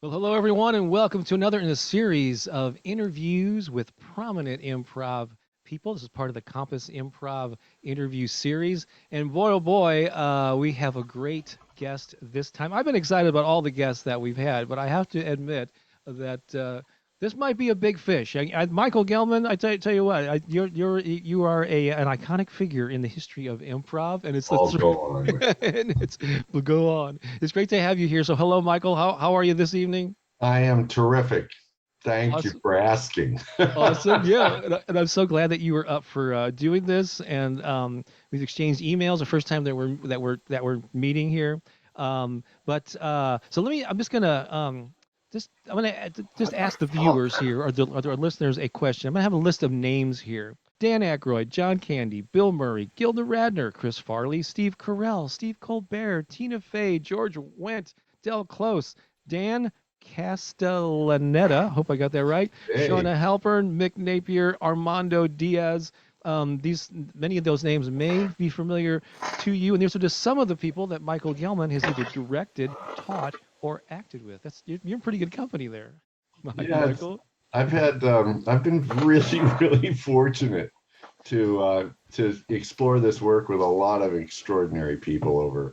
Well, hello everyone, and welcome to another in a series of interviews with prominent improv people. This is part of the Compass Improv interview series, and boy, oh boy, we have a great guest this time. I've been excited about all the guests that we've had, but I have to admit that this might be a big fish. Michael Gellman, tell you what, you are an iconic figure in the history of improv, and it's the All go on. and it's well, go on. It's great to have you here. So, hello, Michael. How are you this evening? I am terrific. Thank you Awesome. for asking. Awesome. Yeah. And I'm so glad that you were up for doing this. And we've exchanged emails the first time that we're meeting here. So I'm just gonna I'm gonna just ask the viewers here or the listeners a question. I'm gonna have a list of names here. Dan Aykroyd, John Candy, Bill Murray, Gilda Radner, Chris Farley, Steve Carell, Steve Colbert, Tina Fey, George Wendt, Del Close, Dan Castellaneta, hope I got that right. Hey, Charna Halpern, Mick Napier, Armando Diaz. These Many of those names may be familiar to you, and these are just some of the people that Michael Gellman has either directed, taught, or acted with. You're in pretty good company there, yeah, Michael. I've been really, really fortunate to explore this work with a lot of extraordinary people over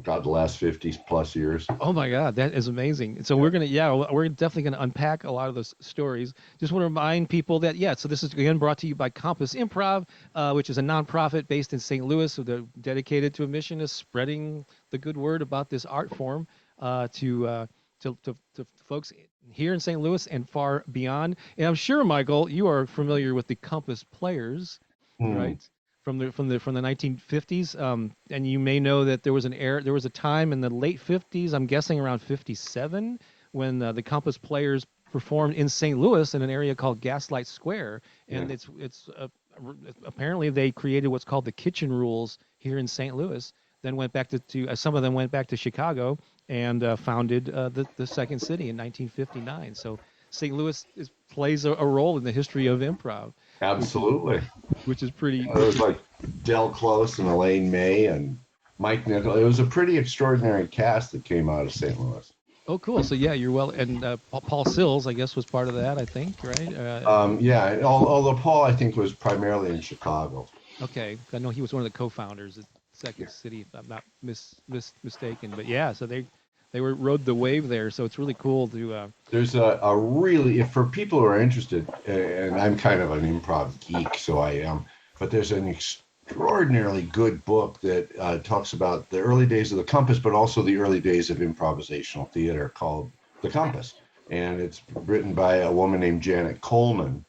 the last 50 plus years. Oh my God, that is amazing. So Yeah. we're definitely gonna unpack a lot of those stories. Just want to remind people that so this is again brought to you by Compass Improv, which is a nonprofit based in St. Louis, so they're dedicated to a mission of spreading the good word about this art form to folks here in St. Louis and far beyond. And I'm sure, Michael, you are familiar with the Compass Players, Hmm. right? From the 1950s, and you may know that there was a time in the late 50s, I'm guessing around 57, when the Compass Players performed in St. Louis in an area called Gaslight Square, Yeah. and apparently they created what's called the kitchen rules here in St. Louis. Then went back to some of them went back to Chicago and founded the Second City in 1959. So St. Louis plays a role in the history of improv, which is Absolutely. which is pretty It which was is like Del Close and Elaine May and Mike Nichol. It was a pretty extraordinary cast that came out of St. Louis. Oh, cool. So yeah, you're well, and Paul Sills, I guess, was part of that. I think, right? Yeah, although Paul, I think, was primarily in Chicago. Okay, I know he was one of the co-founders at Second Yeah. City, if I'm not mistaken. But yeah, so they rode the wave there. So it's really cool to. There's a really, if for people who are interested, and I'm kind of an improv geek, so I am, but there's an extraordinarily good book that talks about the early days of the Compass, but also the early days of improvisational theater called The Compass. And it's written by a woman named Janet Coleman,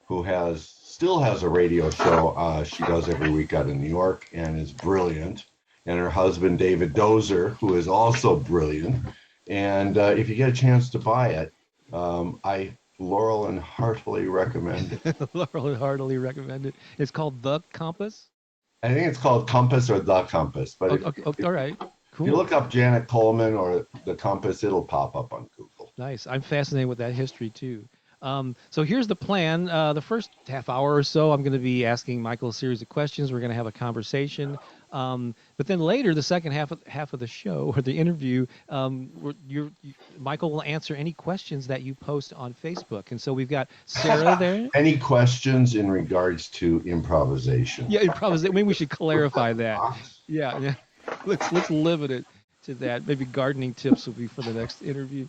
who has still has a radio show she does every week out in New York and is brilliant. And her husband, David Dozer, who is also brilliant. And if you get a chance to buy it, I Laurel and heartily recommend it. Laurel heartily recommend it. It's called The Compass. I think it's called Compass or The Compass, but Okay, okay, all right, if you cool. look up Janet Coleman or The Compass, it'll pop up on Google. Nice. I'm fascinated with that history too. So here's the plan. The first half hour or so, I'm going to be asking Michael a series of questions. We're going to have a conversation. But then later, the second half of the show or the interview, Michael will answer any questions that you post on Facebook. And so we've got Sarah there. Any questions in regards to improvisation? Yeah, improvisation. Maybe we should clarify that. Huh? Yeah, yeah. Let's limit it to that. Maybe gardening tips will be for the next interview.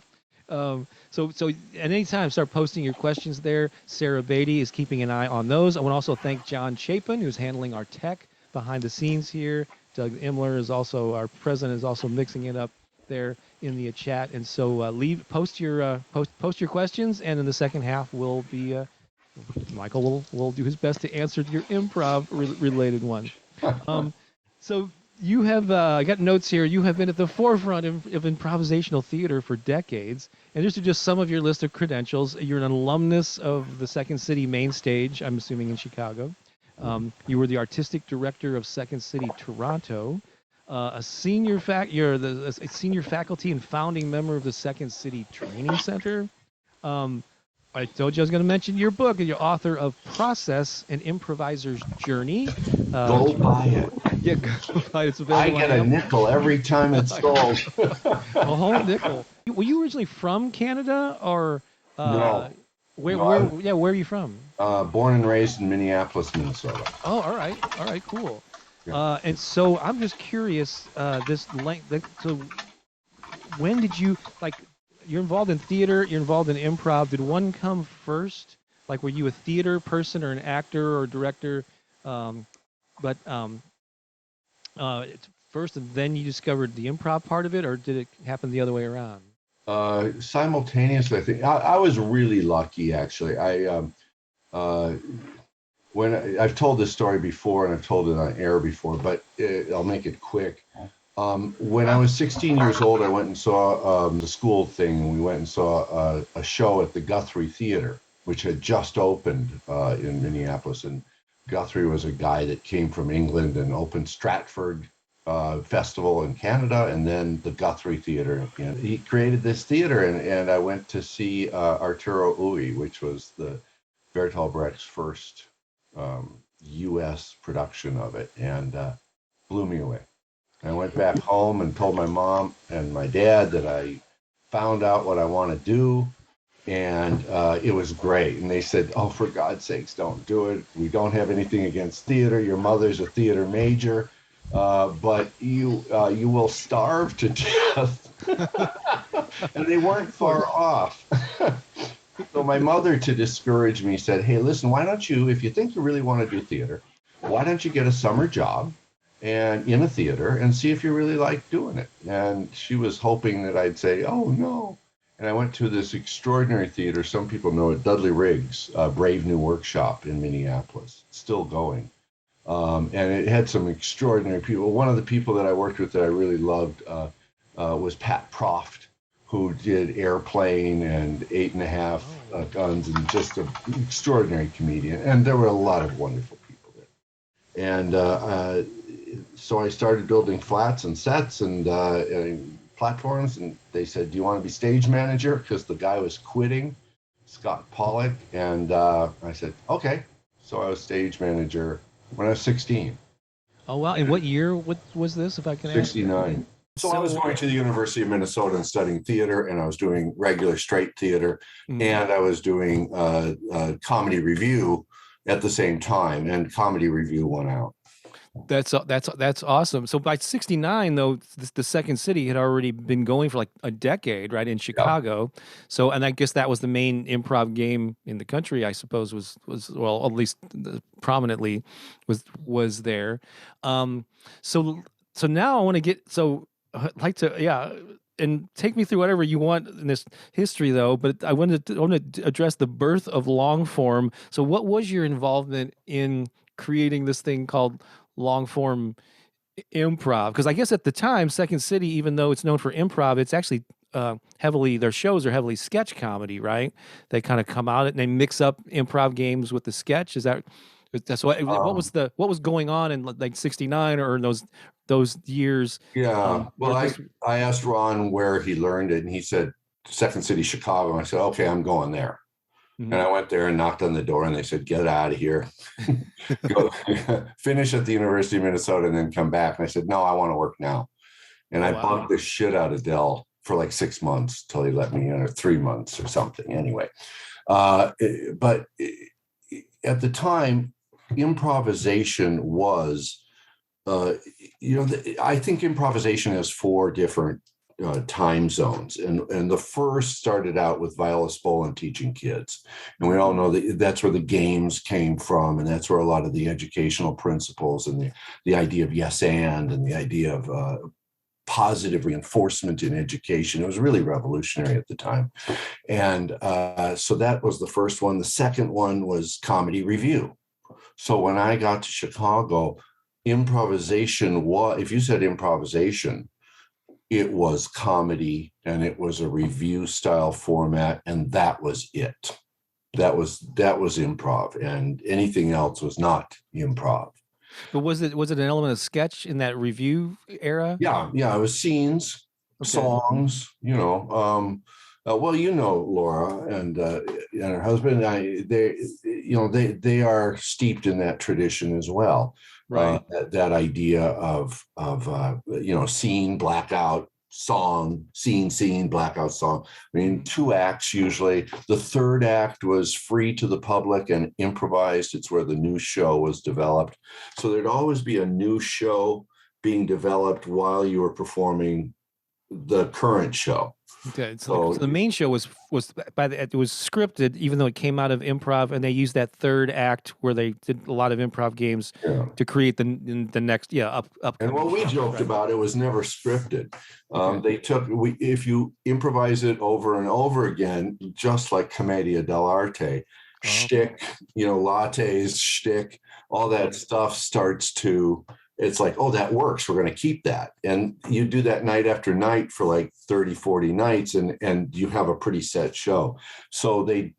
So at any time, start posting your questions there. Sarah Beatty is keeping an eye on those. I want to also thank John Chapin, who's handling our tech behind the scenes here. Doug Imler is also our president, is also mixing it up there in the chat. And so post your questions, and in the second half will be Michael will do his best to answer your improv related ones. Um, so you have I got notes here. You have been at the forefront of improvisational theater for decades, and these are just some of your list of credentials. You're an alumnus of the Second City Mainstage, I'm assuming in Chicago. You were the artistic director of Second City Toronto. You're a senior faculty and founding member of the Second City Training Center. Um, I told you I was going to mention your book, and you're author of Process and Improvisers Journey, Go buy it. Yeah, go buy it. It's I available on get a Amazon. nickel every time it's sold. A whole nickel. Were you originally from Canada, or uh, No, where? no, I Yeah, where are you from? born and raised in Minneapolis, Minnesota. Oh, all right, cool. Yeah. And so I'm just curious. This length. So when did you like? You're involved in theater. You're involved in improv. Did one come first? Like, were you a theater person or an actor or director? Um, but it's first, and then you discovered the improv part of it, or did it happen the other way around? Simultaneously, I think I was really lucky. Actually, uh, I've told this story before, and I've told it on air before, but I'll make it quick. When I was 16 years old, I went and saw the school thing, and we went and saw a show at the Guthrie Theater, which had just opened in Minneapolis. And Guthrie was a guy that came from England and opened Stratford Festival in Canada, and then the Guthrie Theater. And he created this theater, and I went to see Arturo Ui, which was the Bertolt Brecht's first U.S. production of it, and blew me away. I went back home and told my mom and my dad that I found out what I want to do, and it was great. And they said, "Oh, for God's sakes, don't do it. We don't have anything against theater. Your mother's a theater major, but you will starve to death." And they weren't far off. So my mother, to discourage me, said, "Hey, listen, why don't you, if you think you really want to do theater, why don't you get a summer job and in a theater and see if you really like doing it?" And she was hoping that I'd say, "Oh, no." And I went to this extraordinary theater. Some people know it, Dudley Riggs, Brave New Workshop in Minneapolis, still going. And it had some extraordinary people. One of the people that I worked with that I really loved was Pat Proft, who did Airplane and Eight and a Half Guns, and just an extraordinary comedian. And there were a lot of wonderful people there. And so I started building flats and sets and platforms. And they said, "Do you want to be stage manager?" Because the guy was quitting, Scott Pollock. And I said, "Okay." So I was stage manager when I was 16. Oh wow! And what year? What was this, if I can ask? 69. So I was going to the University of Minnesota and studying theater, and I was doing regular straight theater, and I was doing comedy review at the same time, and comedy review won out. That's awesome. So by '69, though, the Second City had already been going for like a decade, right, in Chicago. Yep. So, and I guess that was the main improv game in the country. I suppose was well, at least prominently was there. So now I want to get I'd like to and take me through whatever you want in this history, though. But I want to address the birth of long form. So, what was your involvement in creating this thing called long form improv? Because I guess at the time, Second City, even though it's known for improv, it's actually heavily, their shows are heavily sketch comedy, right? They kind of come out and they mix up improv games with the sketch. That's what was going on in like '69 or in those years? Yeah. Well, I asked Ron where he learned it, and he said Second City, Chicago. And I said, "Okay, I'm going there." Mm-hmm. And I went there and knocked on the door, and they said, "Get out of here. Go finish at the University of Minnesota and then come back." And I said, "No, I want to work now." And I bugged the shit out of Dell for like 6 months till he let me in, or 3 months or something. Anyway, but at the time, improvisation was, I think improvisation has 4 different time zones, and the first started out with Viola Spolin teaching kids, and we all know that that's where the games came from, and that's where a lot of the educational principles and the idea of yes and the idea of positive reinforcement in education. It was really revolutionary at the time, and so that was the first one. The second one was comedy review. So when I got to Chicago, improvisation was, if you said improvisation, it was comedy, and it was a review style format, and that was it. That was improv, and anything else was not improv. But was it an element of sketch in that review era? Yeah, it was scenes, songs, well, Laura and her husband, they are steeped in that tradition as well. Right. that idea of scene, blackout, song, scene, blackout, song. I mean, 2 acts usually. The third act was free to the public and improvised. It's where the new show was developed. So there'd always be a new show being developed while you were performing the current show. Okay, so the main show was it was scripted, even though it came out of improv, and they used that third act where they did a lot of improv games to create the next upcoming. And what we joked about, it was never scripted. They took if you improvise it over and over again, just like Commedia dell'arte, shtick, lattes, shtick, all that stuff starts to. It's like, oh, that works. We're going to keep that. And you do that night after night for like 30, 40 nights, and you have a pretty set show. So they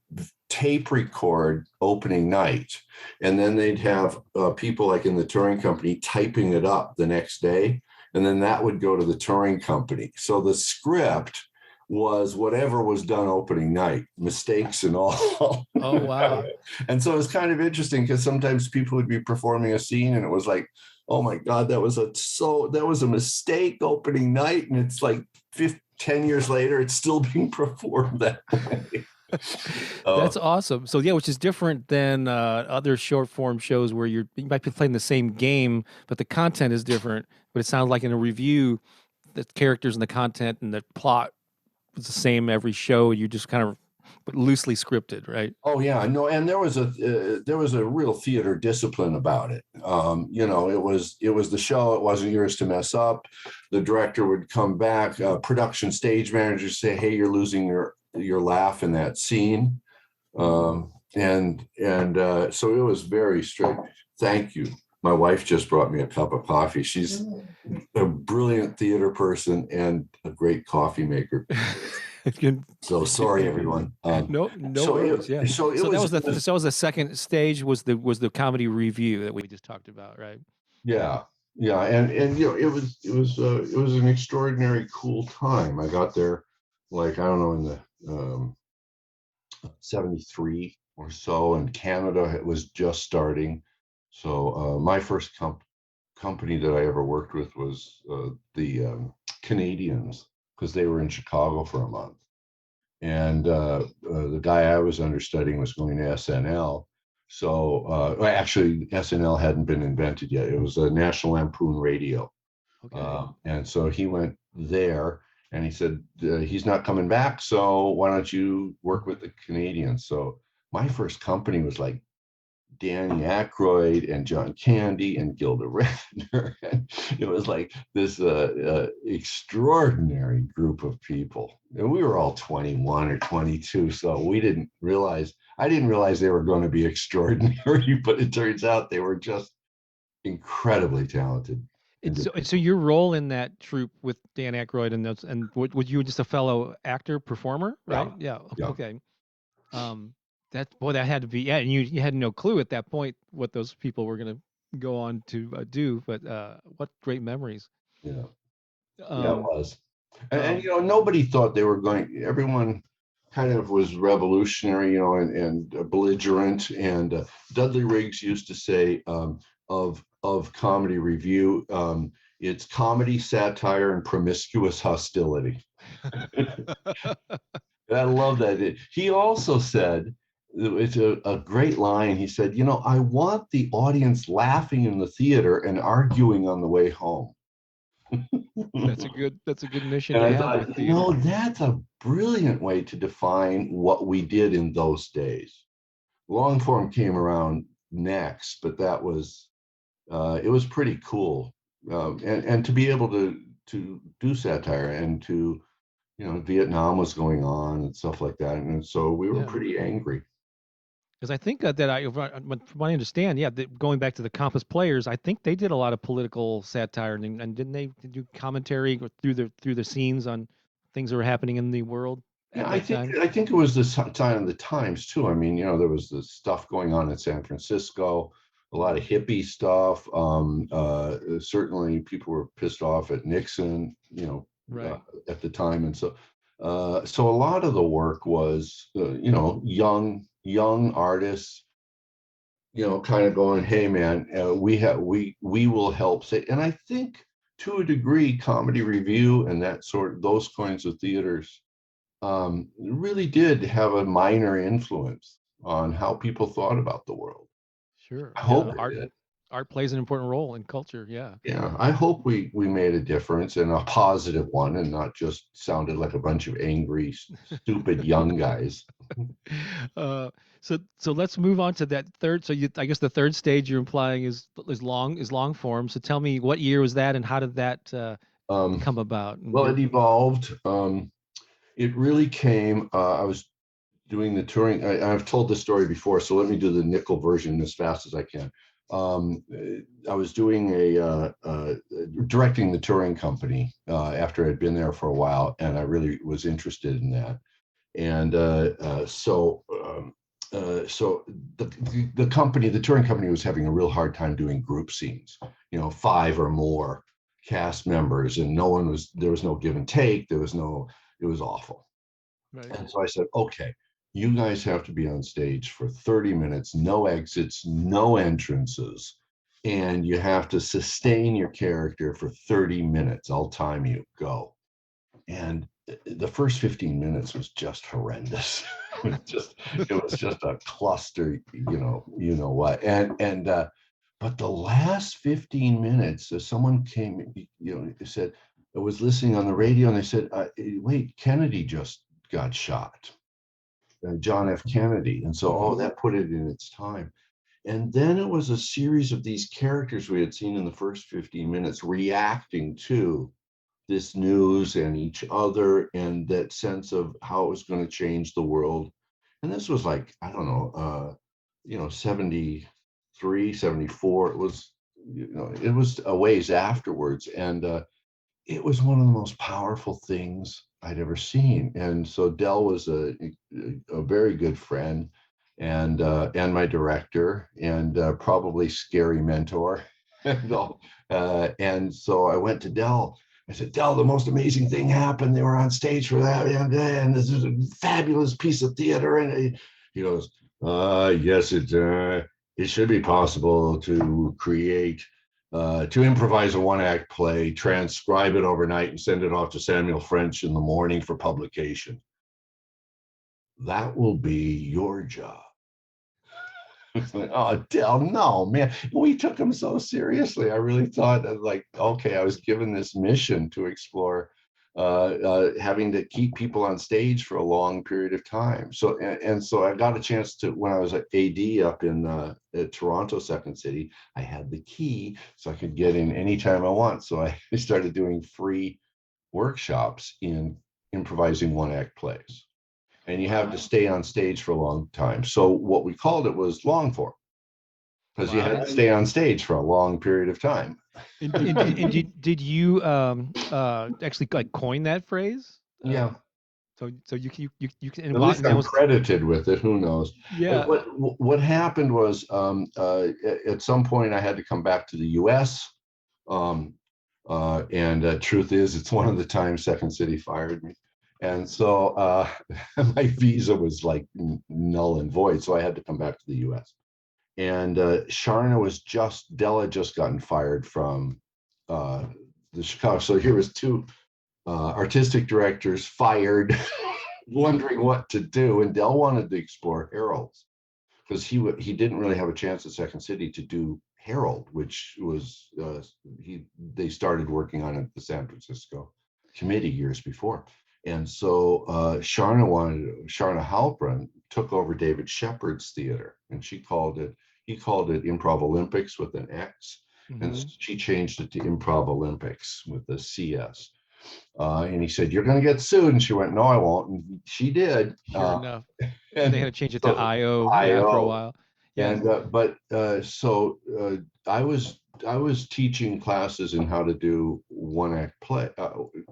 tape record opening night, and then they'd have people like in the touring company typing it up the next day, and then that would go to the touring company. So the script was whatever was done opening night, mistakes and all. Oh, wow. And so it's kind of interesting because sometimes people would be performing a scene and it was like, oh my God, that was a mistake opening night. And it's like 10 years later, it's still being performed that way. That's awesome. So which is different than other short form shows where you might be playing the same game, but the content is different. But it sounds like in a review, the characters and the content and the plot was the same every show. You just kind of loosely scripted, right? Oh yeah, no, and there was a real theater discipline about it. It was the show. It wasn't yours to mess up. The director would come back. Production stage managers say, "Hey, you're losing your laugh in that scene," so it was very strict. Thank you. My wife just brought me a cup of coffee. She's a brilliant theater person and a great coffee maker. So sorry, everyone. No worries. Yeah. So that was the second stage. Was the comedy review that we just talked about, right? Yeah, and it was an extraordinary cool time. I got there, like I don't know, in the 73 or so, and Canada it was just starting. So my first company that I ever worked with was the Canadians, because they were in Chicago for a month. And the guy I was understudying was going to SNL. So actually, SNL hadn't been invented yet. It was a National Lampoon Radio. Okay. And so he went there, and he said, he's not coming back, so why don't you work with the Canadians? So my first company was like Danny Aykroyd and John Candy and Gilda Radner. And it was like this extraordinary group of people. And we were all 21 or 22, so I didn't realize they were going to be extraordinary, but it turns out they were just incredibly talented. So your role in that troupe with Dan Aykroyd and what you were just a fellow actor performer, right? Yeah. Okay. That had to be, and you had no clue at that point what those people were going to go on to do, but what great memories. Yeah, it was. And nobody thought they were going, everyone kind of was revolutionary, and belligerent. And Dudley Riggs used to say of comedy review, it's comedy, satire, and promiscuous hostility. I love that. He also said, it's a great line. He said, I want the audience laughing in the theater and arguing on the way home. That's a good mission. And I thought, that's a brilliant way to define what we did in those days. Long form came around next, but that was, it was pretty cool. And to be able to do satire, and to, Vietnam was going on and stuff like that. And so we were pretty angry. Because I think from what I understand, going back to the Compass Players, I think they did a lot of political satire, and didn't they do commentary through the scenes on things that were happening in the world? Yeah, I think it was the sign of the times too. I mean, there was the stuff going on in San Francisco, a lot of hippie stuff. Certainly, people were pissed off at Nixon, right. At the time, and so a lot of the work was, young artists kind of going, hey man, we will help say, and I think to a degree, comedy review and those kinds of theaters really did have a minor influence on how people thought about the world. Sure. I Yeah. hope it did. Art plays an important role in culture. Yeah. Yeah, I hope we made a difference, and a positive one, and not just sounded like a bunch of angry, stupid young guys. Uh, so let's move on to that third. So I guess the third stage you're implying is long form. So tell me, what year was that, and how did that Um, come about? And well, it evolved. It really came. I was doing the touring. I've told this story before, so let me do the nickel version as fast as I can. I was doing directing the touring company after I'd been there for a while, and I really was interested in that. And so the company, the touring company, was having a real hard time doing group scenes. 5 or more cast members, and there was no give and take. It was awful. right. And so I said, okay, you guys have to be on stage for 30 minutes, no exits, no entrances, and you have to sustain your character for 30 minutes. I'll time you, go. And the first 15 minutes was just horrendous. it was just a cluster, what. And but the last 15 minutes, someone came, said, I was listening on the radio, and they said, wait, Kennedy just got shot, John F. Kennedy. And so, that put it in its time. And then it was a series of these characters we had seen in the first 15 minutes reacting to this news and each other, and that sense of how it was going to change the world. And this was like, I don't know, 73, 74. It was a ways afterwards. And it was one of the most powerful things I'd ever seen. And so Del was a very good friend, and my director, and probably scary mentor. And so I went to Del. I said, Del, the most amazing thing happened. They were on stage for that, and this is a fabulous piece of theater. And he goes, yes, it should be possible to improvise a one-act play, transcribe it overnight, and send it off to Samuel French in the morning for publication. That will be your job. Like, oh, Del, no, man. We took him so seriously. I really thought that, like, okay, I was given this mission to explore having to keep people on stage for a long period of time. So, and so I got a chance to, when I was at AD up in at Toronto, Second City, I had the key, so I could get in anytime I want. So I started doing free workshops in improvising one-act plays. And you have to stay on stage for a long time. So what we called it was long form, because you had to stay on stage for a long period of time. And did you actually like coin that phrase? Yeah. So you can, and At least I'm credited with it. Who knows? Yeah. What happened was, at some point I had to come back to the U.S. And truth is, it's one of the times Second City fired me. And so my visa was like null and void. So I had to come back to the US. And Della had just gotten fired from the Chicago. So here was 2 artistic directors fired, wondering what to do. And Dell wanted to explore Heralds, because he didn't really have a chance at Second City to do Herald, which was they started working on it at the San Francisco committee years before. And so Charna Halpern took over David Shepard's theater, and he called it Improv Olympics with an X, and she changed it to Improv Olympics with a CS. And he said, "You're going to get sued," and she went, "No, I won't." And she did. Sure enough. And they had to change it to IO after a while. Yeah. And so I was teaching classes in how to do one-act play,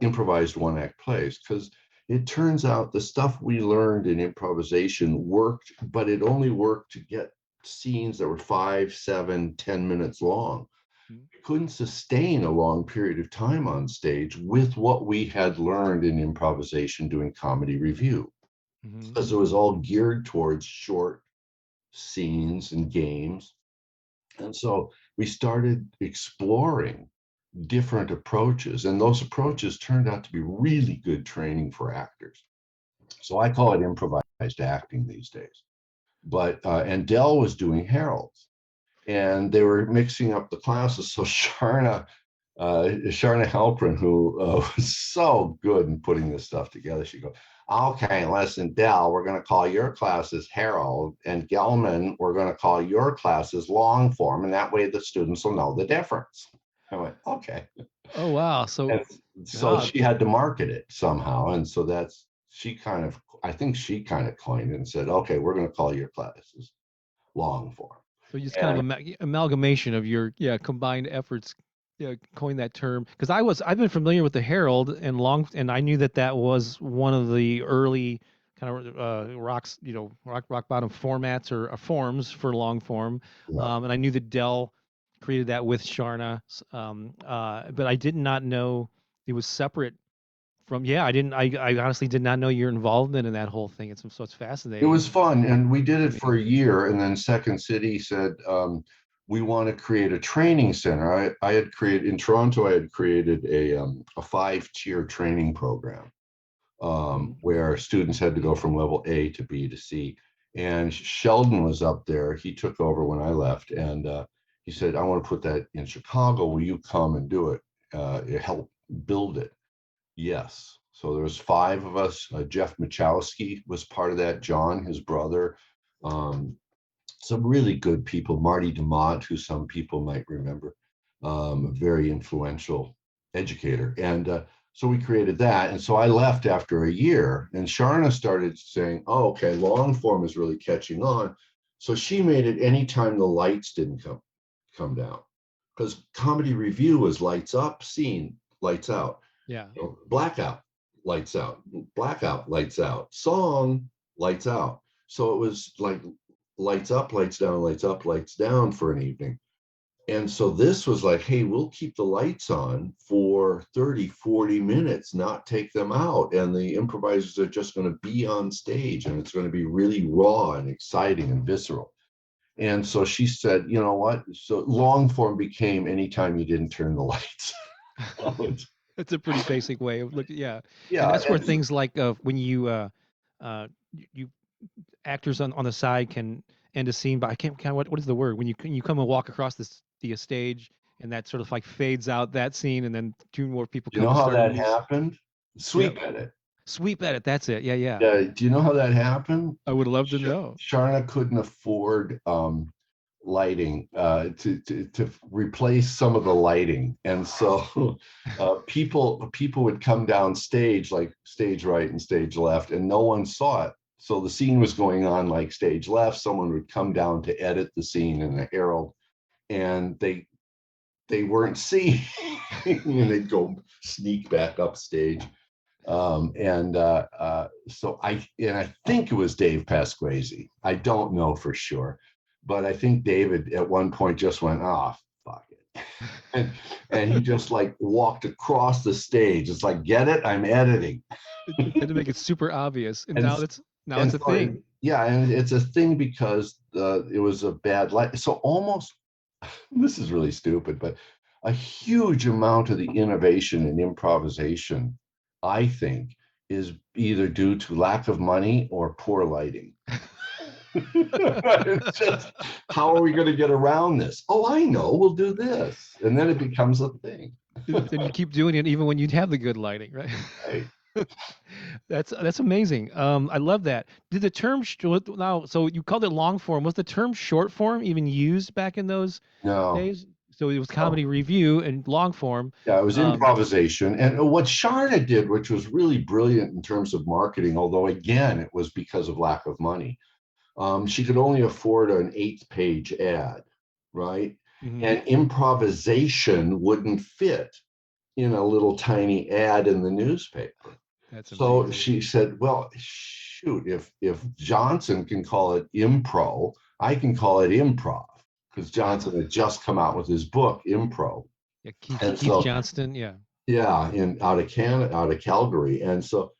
improvised one-act plays, because it turns out the stuff we learned in improvisation worked, but it only worked to get scenes that were 5, 7, 10 minutes long. Couldn't sustain a long period of time on stage with what we had learned in improvisation doing comedy review, because it was all geared towards short scenes and games. And so we started exploring different approaches, and those approaches turned out to be really good training for actors. So I call it improvised acting these days. But and Dell was doing heralds, and they were mixing up the classes. So Charna Halpern, who was so good in putting this stuff together, she goes, "Okay, listen, Dell, we're going to call your classes Herald, and Gellman, we're going to call your classes long form, and that way the students will know the difference." I went, "Okay." Oh wow. And So so God. she had to market it somehow, and so I think she kind of coined it and said, "Okay, we're going to call your classes long form." So just kind And of amalgamation of your combined efforts. Yeah, coin that term because I've been familiar with the Herald and I knew that was one of the early kind of rocks rock bottom formats or forms for long form, yeah. and I knew that Dell created that with Charna, but I did not know it was separate from. Yeah, I honestly did not know your involvement in that whole thing. It's It fascinating was fun, and we did to it for me. a year, and then Second City said, we want to create a training center. I had created in Toronto, I had created a 5-tier training program, Mhm. where students had to go from level A to B to C. And Sheldon was up there. He took over when I left, and he said, "I want to put that in Chicago. Will you come and do it? Help build it?" Yes. So there was 5 of us. Jeff Machowski was part of that. John, his brother, um, some really good people. Marty DeMont, who some people might remember, a very influential educator. And so we created that. And so I left after a year, and Charna started saying, "Oh, okay, long form is really catching on." So she made it anytime the lights didn't come down, because comedy review was lights up, scene, lights out, Yeah. blackout, lights out, blackout, lights out, song, lights out. So it was like lights up, lights down, lights up, lights down for an evening. And so this was like, hey, we'll keep the lights on for 30, 40 minutes, not take them out. And the improvisers are just going to be on stage, and it's going to be really raw and exciting and visceral. And so she said, "You know what?" So long form became anytime you didn't turn the lights on. It's a pretty basic way of looking. Yeah, and Yeah. that's where things like when you actors on the side can end a scene, but I can't kind of what is the word when you come and walk across the stage and that sort of like fades out that scene and then 2 more people Do you come know and how start a that new. happened? Yep, Sweep edit. sweep edit. That's it. Yeah, yeah. Yeah. Do you know how that happened? I would love to know. Sharna couldn't afford lighting to replace some of the lighting, and so people would come down stage, like stage right and stage left, and no one saw it. So the scene was going on like stage left. Someone would come down to edit the scene in the Herald, and they weren't seeing, and they'd go sneak back up stage. So I think it was Dave Pasquazi. I don't know for sure, but I think David at one point just went, "Ah, fuck it," and he just like walked across the stage. It's like, "Get it? I'm editing." Had to make it super obvious, and and now it's a so thing. yeah, and it's a thing because it was a bad light. So almost, this is really stupid, but a huge amount of the innovation in improvisation, I think, is either due to lack of money or poor lighting. It's just, how are we going to get around this? Oh, I know, we'll do this. And then it becomes a thing. And you keep doing it even when you'd have the good lighting, right? Right. That's amazing. I love that. Did the term now? So you called it long form. Was the term short form even used back in those No, days? So it was no. comedy review and long form. Yeah, it was Um, improvisation. And what Charna did, which was really brilliant in terms of marketing, although again, it was because of lack of money. She could only afford an 8-page ad, right? mhm. And improvisation wouldn't fit in a little tiny ad in the newspaper. That's So amazing. she said, "Well, shoot, if Johnson can call it impro, I can call it improv," because Johnson had just come out with his book, Impro. Yeah, Keith And Keith so Johnston. Yeah. yeah, in out of Canada, out of Calgary. And so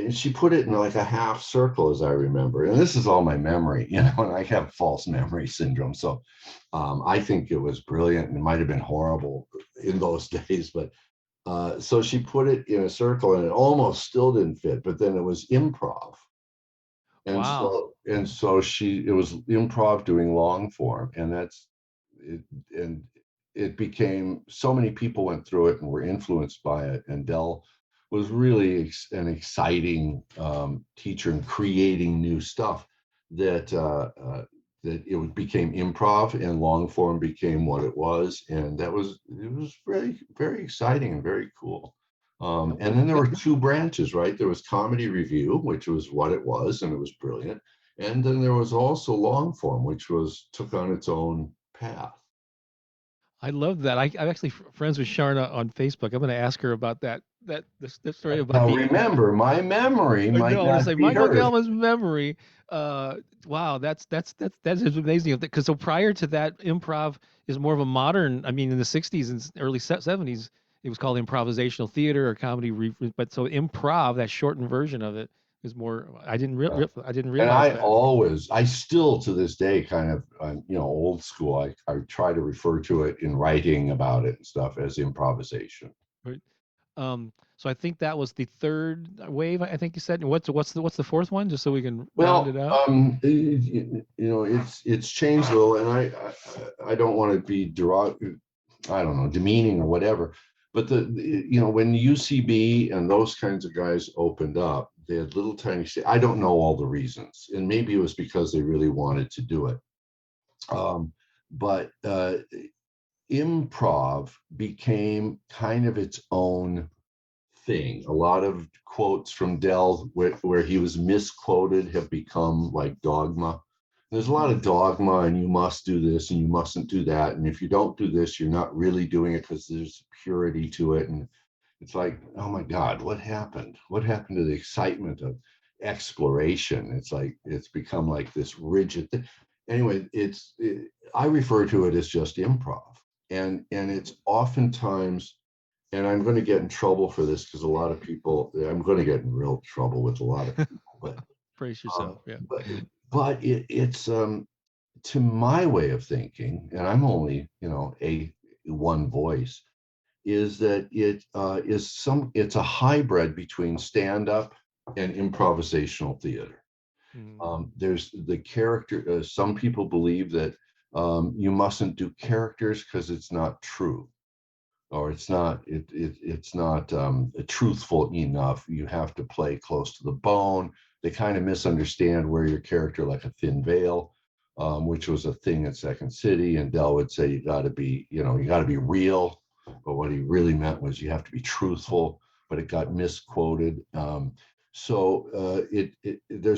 she put it in like a half circle, as I remember. And this is all my memory, and I have false memory syndrome. So I think it was brilliant, and it might have been horrible in those days. But so she put it in a circle, and it almost still didn't fit. But then it was improv, and Wow. so it was improv doing long form, and that's it. And it became, so many people went through it and were influenced by it, and Dell was really an exciting teacher in creating new stuff that that became improv, and long form became what it was, and it was very, very exciting and very cool. And then there were two branches, right? There was comedy review, which was what it was, and it was brilliant. And then there was also long form, which took on its own path. I love that. I'm actually friends with Charna on Facebook. I'm going to ask her about this story about Now the. remember, my memory I might know. I'm going to not say be Michael hers. Gellman's memory. Wow, that's amazing. Because so prior to that, improv is more of a modern. I mean, in the '60s and early '70s, it was called improvisational theater or comedy. But so improv, that shortened version of it, is more. I didn't And realize that. I still to this day kind of, old school. I try to refer to it in writing about it and stuff as improvisation. Right. So I think that was the third wave. I think you said. What's the fourth one? Just so we can round it Well, out. it's changed a little, and I don't want to be I don't know, demeaning or whatever. But when UCB and those kinds of guys opened up, they had little tiny. I don't know all the reasons, and maybe it was because they really wanted to do it. But improv became kind of its own thing. A lot of quotes from Dell where he was misquoted have become like dogma. There's a lot of dogma, and you must do this and you mustn't do that. And if you don't do this, you're not really doing it, because there's purity to it. And it's like, oh my God, what happened? What happened to the excitement of exploration? It's like, it's become like this rigid thing. Anyway, I refer to it as just improv. And it's oftentimes, and I'm going to get in trouble for this, because a lot of people, I'm going to get in real trouble with a lot of people, Brace um, yourself. Yeah. but it's to my way of thinking, and I'm only, a one voice, is that it's a hybrid between stand up and improvisational theater. Mhm. There's the character. Some people believe that you mustn't do characters because it's not true, or it's not truthful enough. You have to play close to the bone. They kind of misunderstand where your character, like a thin veil, which was a thing at Second City, and Dell would say you got to be, you got to be real, but what he really meant was you have to be truthful. But it got misquoted. There's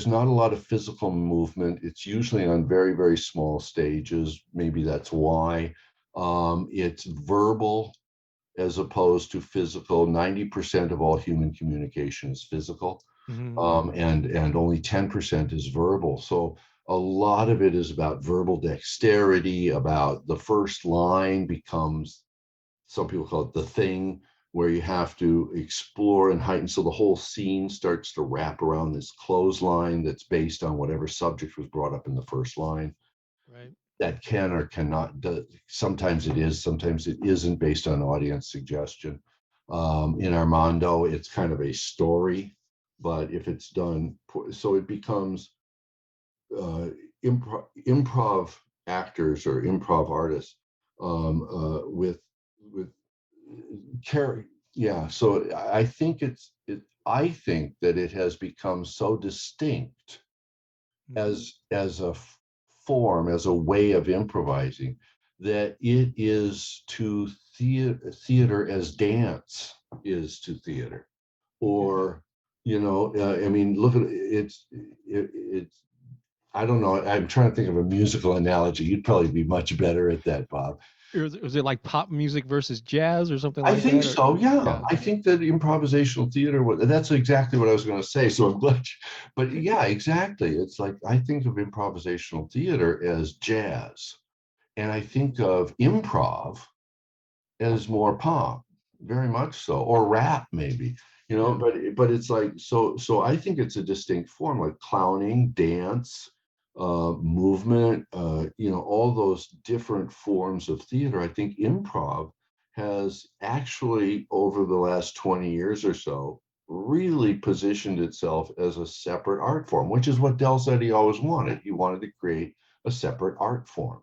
not a lot of physical movement. It's usually on very, very small stages. Maybe that's why. It's verbal as opposed to physical. 90% of all human communication is physical, Mhm. and only 10% is verbal. So a lot of it is about verbal dexterity. About the first line becomes, some people call it the thing, where you have to explore and heighten. So the whole scene starts to wrap around this clothesline that's based on whatever subject was brought up in the first line. Right. That can or cannot do, sometimes it is, sometimes it isn't, based on audience suggestion. In Armando, it's kind of a story, but if it's done, so it becomes improv actors or improv artists, with care. Yeah, so I think that it has become so distinct Mhm. as a form, as a way of improvising, that it is to theater as dance is to theater. Okay. Or, I mean, look at it's I don't know. I'm trying to think of a musical analogy. You'd probably be much better at that, Bob. Was it like pop music versus jazz or something I like think that? Or so. Yeah, yeah. I think that improvisational theater. That's exactly what I was going to say. So I'm glad. But yeah, exactly. It's like, I think of improvisational theater as jazz, and I think of improv as more pop, very much so, or rap maybe. you know, Yeah. but it's like, so I think it's a distinct form, like clowning, dance, movement, all those different forms of theater. I think improv has actually, over the last 20 years or so, really positioned itself as a separate art form, which is what Del said he always wanted. He wanted to create a separate art form,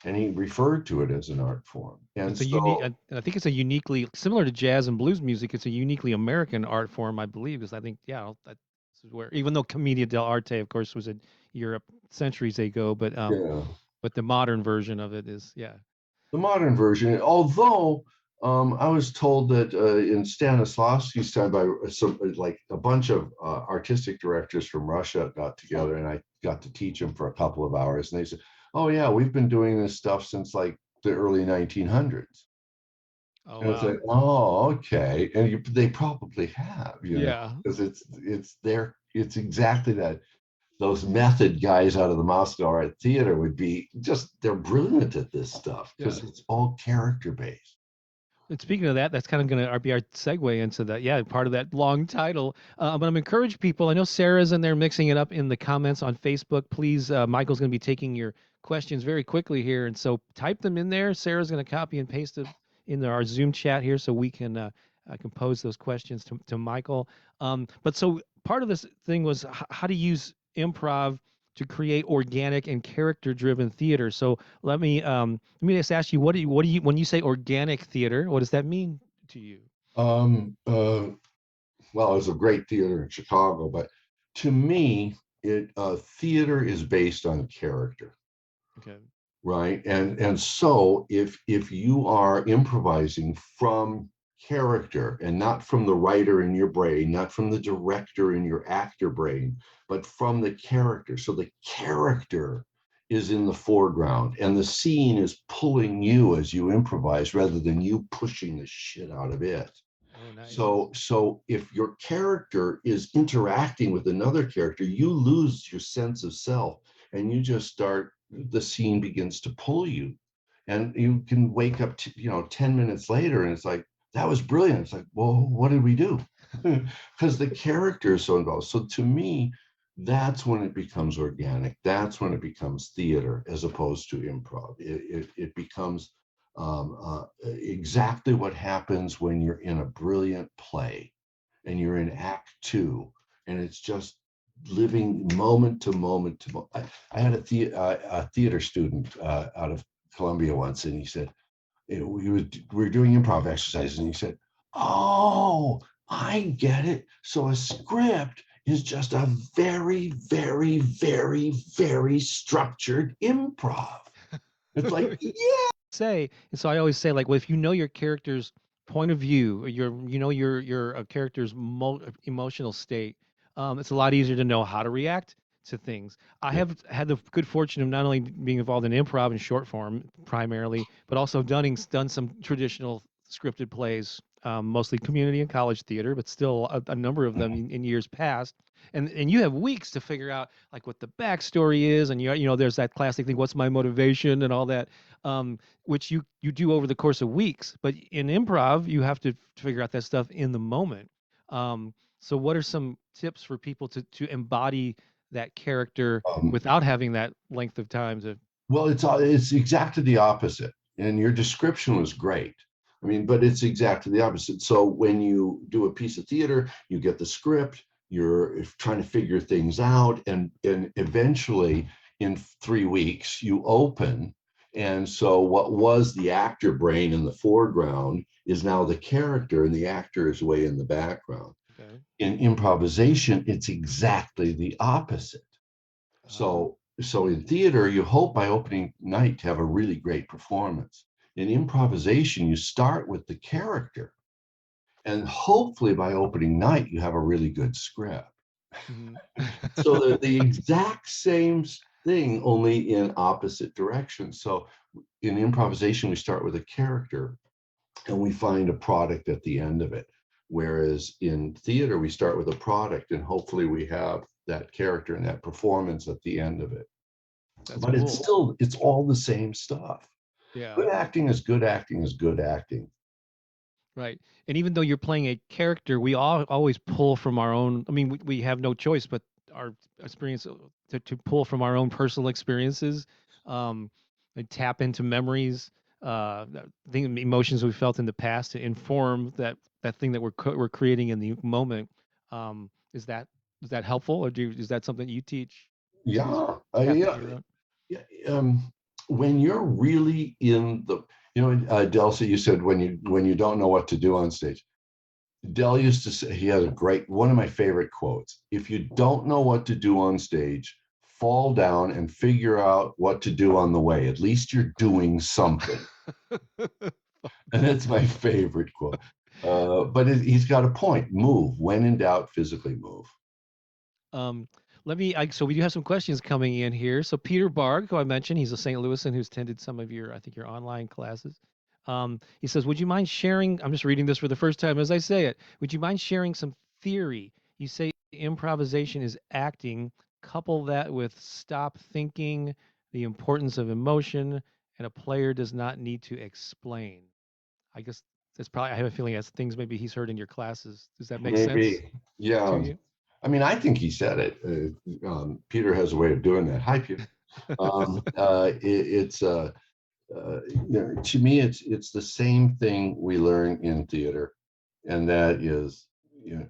and he referred to it as an art form. And It's a unique. so, I think it's a uniquely similar to jazz and blues music. It's a uniquely American art form, I believe. Because I think, yeah, this is where, even though Commedia dell'arte, of course, was in Europe centuries ago, yeah, but the modern version of it is, yeah. the modern version, although I was told that in Stanislavski's time, by some, like a bunch of artistic directors from Russia got together, and I got to teach them for a couple of hours, and they said, "Oh yeah, we've been doing this stuff since like the early 1900s." Oh And it's wow. like, "Oh, okay," and they probably have, Yeah. because it's exactly that. Those method guys out of the Moscow Art Theater would be just, they're brilliant at this stuff Yeah. because it's all character based. And speaking of that, that's kind of going to be our segue into that. Yeah, part of that long title. But I'm encourage people. I know Sarah's in there mixing it up in the comments on Facebook. Please, Michael's going to be taking your questions very quickly here, and so type them in there. Sarah's going to copy and paste it in our Zoom chat here, so we can I can pose those questions to Michael. But so part of this thing was how to use improv to create organic and character driven theater. So let me just ask you, what do you when you say organic theater, what does that mean to you? Um, uh, well, it was a great theater in Chicago, but to me, it theater is based on character. Okay. Right, and so if you are improvising from character and not from the writer in your brain, not from the director in your actor brain, but from the character, so the character is in the foreground and the scene is pulling you as you improvise rather than you pushing the shit out of it. Oh, nice. So if your character is interacting with another character, you lose your sense of self, and you just start, the scene begins to pull you, and you can wake up to, 10 minutes later, and it's like, that was brilliant. It's like, well, what did we do? Because the character is so involved. So to me, that's when it becomes organic. That's when it becomes theater as opposed to improv. It becomes exactly what happens when you're in a brilliant play and you're in act two, and it's just living moment to moment to moment. I had a theater student out of Columbia once, and he said, we were doing improv exercises, and he said, "Oh, I get it. So a script is just a very, very, very, very structured improv." It's like, yeah. Say, and so I always say, like, well, if you know your character's point of view, or your character's emotional state, it's a lot easier to know how to react to things. I Yeah. have had the good fortune of not only being involved in improv and short form primarily, but also done some traditional scripted plays, mostly community and college theater, but still a number of them in years past. And you have weeks to figure out like what the backstory is, and there's that classic thing, what's my motivation and all that, which you do over the course of weeks. But in improv, you have to figure out that stuff in the moment. So what are some tips for people to embody that character um, without having that length of time to? Well, it's exactly the opposite. And your description was great. I mean, but it's exactly the opposite. So when you do a piece of theater, you get the script, you're trying to figure things out, and eventually in 3 weeks you open. And so what was the actor brain in the foreground is now the character, and the actor is way in the background. Okay. In improvisation, it's exactly the opposite. Oh. So in theater, you hope by opening night to have a really great performance. In improvisation, you start with the character, and hopefully by opening night, you have a really good script. Mhm. So they're the exact same thing, only in opposite directions. So in improvisation, we start with a character and we find a product at the end of it. Whereas in theater, we start with a product and hopefully we have that character and that performance at the end of it. That's But cool. it's all the same stuff. Yeah. Good acting is good acting is good acting. Right. And even though you're playing a character, we all always pull from our own. I mean, we have no choice but our experience to pull from our own personal experiences, and tap into memories, emotions we felt in the past to inform that thing that we're creating in the moment. Is that helpful, or is that something you teach to Yeah, tap into yeah, your own? yeah. When you're really in the, Delcy, you said when you don't know what to do on stage. Dell used to say, he has a great, one of my favorite quotes. If you don't know what to do on stage, fall down and figure out what to do on the way. At least you're doing something. And that's my favorite quote. But he's got a point. Move. When in doubt, physically move. Um, so we do have some questions coming in here. So Peter Barg, who I mentioned, he's a St. Louisan who's attended some of your, I think, your online classes. He says, would you mind sharing? I'm just reading this for the first time as I say it. Would you mind sharing some theory? You say improvisation is acting. Couple that with stop thinking, the importance of emotion, and a player does not need to explain. I guess that's probably, I have a feeling that's things maybe he's heard in your classes. Does that make sense Maybe. to Yeah. you? I mean, I think he said it. Peter has a way of doing that. Hi, Peter. It's to me, it's the same thing we learn in theater, and that is, you know,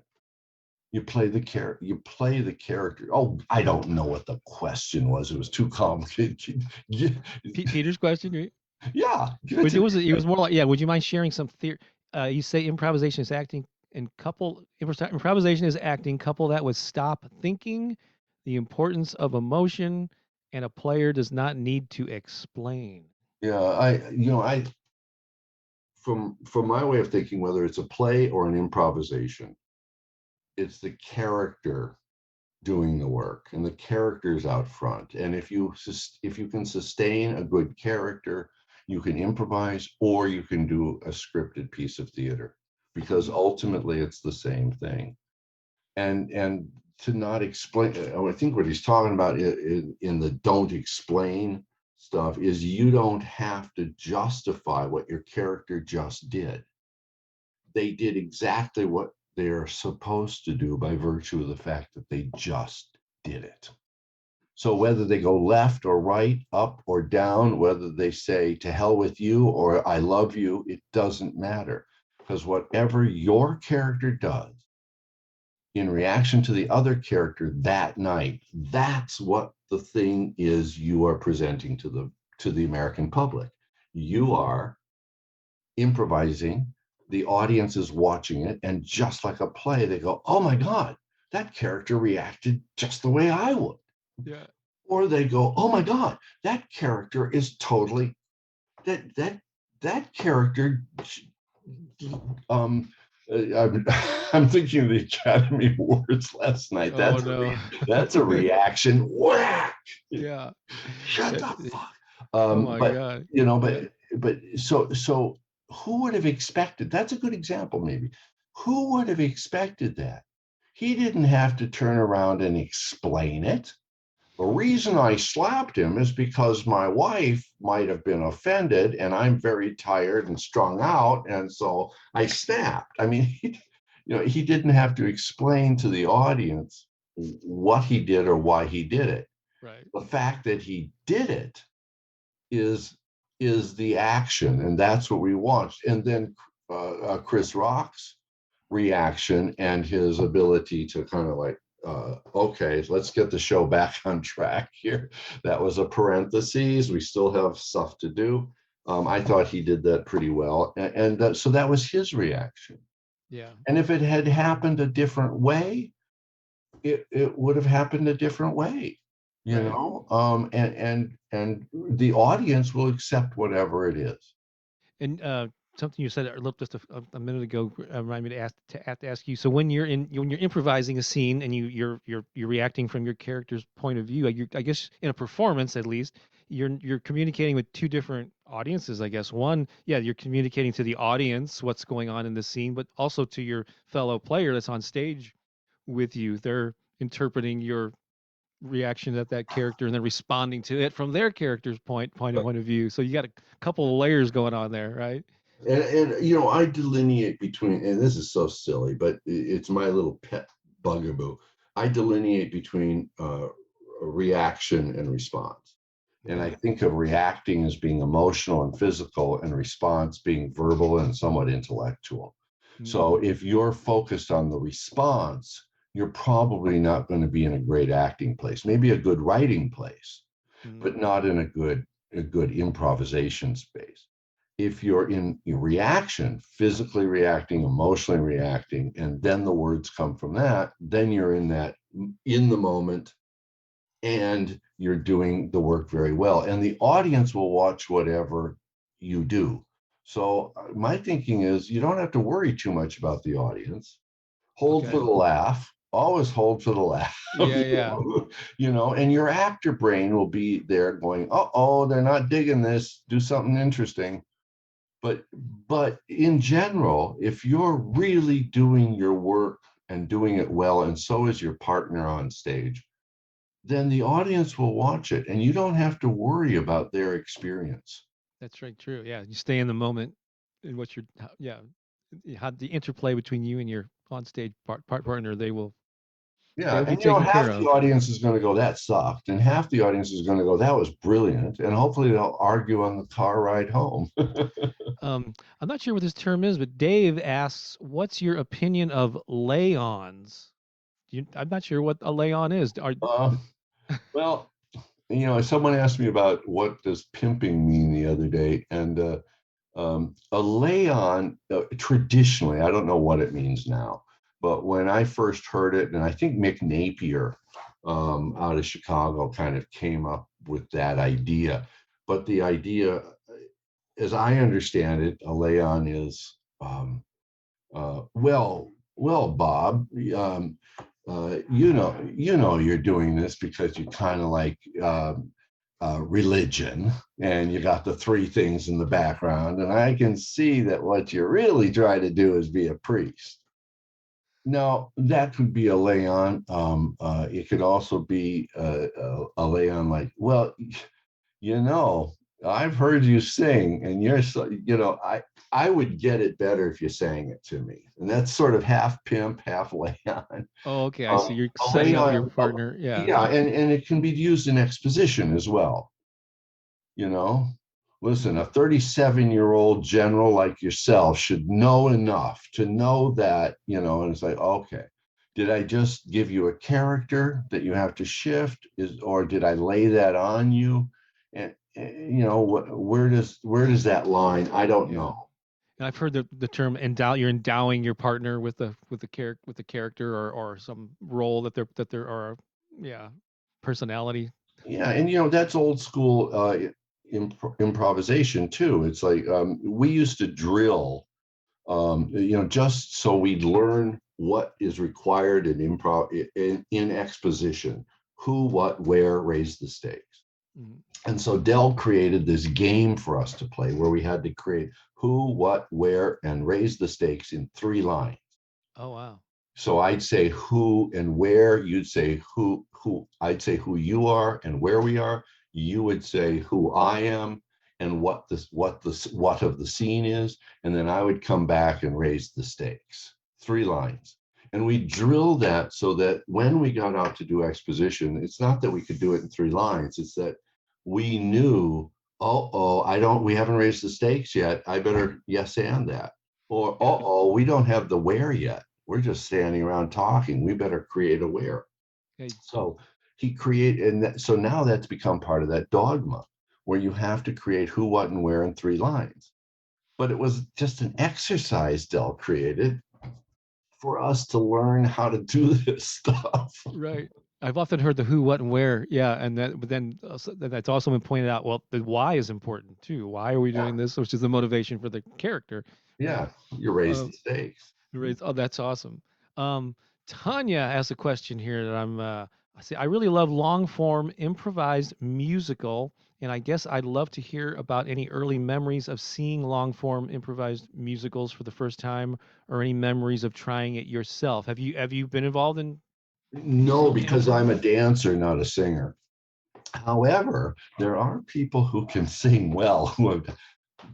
you play the character. You play the character. Oh, I don't know what the question was. It was too complicated. Peter's question, right? Yeah, give it But to me. it was more like, yeah. Would you mind sharing some theory? You say improvisation is acting, and improvisation is acting. Couple that with stop thinking, the importance of emotion, and a player does not need to explain. Yeah, I from my way of thinking, whether it's a play or an improvisation, it's the character doing the work, and the character's out front. And if you can sustain a good character, you can improvise, or you can do a scripted piece of theater, because ultimately it's the same thing. And to not explain, I think what he's talking about in the don't explain stuff is you don't have to justify what your character just did. They did exactly what they're supposed to do by virtue of the fact that they just did it. So whether they go left or right, up or down, whether they say to hell with you or I love you, it doesn't matter. Because whatever your character does in reaction to the other character that night, that's what the thing is you are presenting to the American public. You are improvising, the audience is watching it, and just like a play, they go, oh my God, that character reacted just the way I would. Yeah. Or they go, oh my God, that character is totally that character. um I'm thinking of the Academy Awards last night. Oh no. That's a reaction. Whack! Yeah. Shut That- the fuck. oh my But God. you know, Yeah. but so who would have expected? That's a good example, maybe. Who would have expected that? He didn't have to turn around and explain it. The reason I slapped him is because my wife might have been offended and I'm very tired and strung out. And so I snapped. I mean, he didn't have to explain to the audience what he did or why he did it. Right. The fact that he did it is is the action, and that's what we watched. And then Chris Rock's reaction and his ability to kind of like, okay, let's get the show back on track here. That was a parenthesis. We still have stuff to do. I thought he did that pretty well, and so that was his reaction. Yeah. And if it had happened a different way, it would have happened a different way, Right. and the audience will accept whatever it is. And something you said just a minute ago reminded me have to ask you. So when you're improvising a scene and you're reacting from your character's point of view, I guess in a performance at least, you're communicating with two different audiences. I guess one, yeah, you're communicating to the audience what's going on in the scene, but also to your fellow player that's on stage with you. They're interpreting your reaction at that character and then responding to it from their character's point of view. So you got a couple of layers going on there, right? And I delineate between, and this is so silly, but it's my little pet bugaboo. I delineate between reaction and response. And I Okay. think of reacting as being emotional and physical, and response being verbal and somewhat intellectual. So Mm, if you're focused on the response, you're probably not going to be in a great acting place, maybe a good writing place, but mm, not in a good improvisation space. If you're in reaction, physically reacting, emotionally reacting, and then the words come from that, then you're in the moment, and you're doing the work very well. And the audience will watch whatever you do. So my thinking is you don't have to worry too much about the audience. Hold for okay. the laugh. Always hold for the laugh. Yeah, yeah. And your actor brain will be there going, oh, they're not digging this. Do something interesting. But in general, if you're really doing your work and doing it well, and so is your partner on stage, then the audience will watch it and you don't have to worry about their experience. That's right. True. Yeah. You stay in the moment and yeah, how the interplay between you and your on-stage partner, they Yeah, will be and taken care half the of. audience is going to go, that sucked, and half the audience is going to go, that was brilliant, and hopefully they'll argue on the car ride home. I'm not sure what this term is, but Dave asks, "What's your opinion of lay-ons?" I'm not sure what a lay-on is. uh, well, someone asked me about what does pimping mean the other day, and a lay-on, traditionally, I don't know what it means now, but when I first heard it, and I think Mick Napier out of Chicago kind of came up with that idea. But the idea, as I understand it, a lay-on is, well, Bob, you're doing this because you kind of like religion, and you got the three things in the background, and I can see that what you're really trying to do is be a priest. Now, that could be a lay on. It could also be a lay on, like, well, you know, I've heard you sing, and you're so, I would get it better if you sang it to me. And that's sort of half pimp, half lay on. Oh, okay. I see. You're A lay setting up your on, partner. Yeah. yeah, and it can be used in exposition as well. You know, listen, a 37-year-old general like yourself should know enough to know that, and it's like, okay, did I just give you a character that you have to shift, or did I lay that on you? And where does that line? I don't Yeah. know. And I've heard the term endow. You're endowing your partner with the character or some role that they're or yeah personality. Yeah, and that's old school improvisation too. It's like, we used to drill, just so we'd learn what is required in improv, in exposition, who, what, where, raise the stakes. Mhm. And so Dell created this game for us to play where we had to create who, what, where, and raise the stakes in 3 lines. Oh wow. So I'd say who and where, you'd say who, I'd say who you are and where we are. You would say who I am and what of the scene is. And then I would come back and raise the stakes. 3 lines. And we drill that so that when we got out to do exposition, it's not that we could do it in 3 lines, it's that we knew, we haven't raised the stakes yet. I better yes and that. Or, Yeah. we don't have the where yet. We're just standing around talking. We better create a where. Okay. So he created, and so now that's become part of that dogma where you have to create who, what, and where in 3 lines. But it was just an exercise Dell created for us to learn how to do this stuff. Right. I've often heard the who, what, and where. Yeah, and that, but then that's also been pointed out. Well, the why is important too. Why are we Yeah, doing this? Which is the motivation for the character, right? yeah, you raise Uh, the stakes. Oh, that's awesome. Um, Tanya has a question here that I say I really love long form improvised musical, and I guess I'd love to hear about any early memories of seeing long form improvised musicals for the first time, or any memories of trying it yourself. Have you been involved in No, seeing any? because I'm a dancer, not a singer. However, there are people who can sing well, who have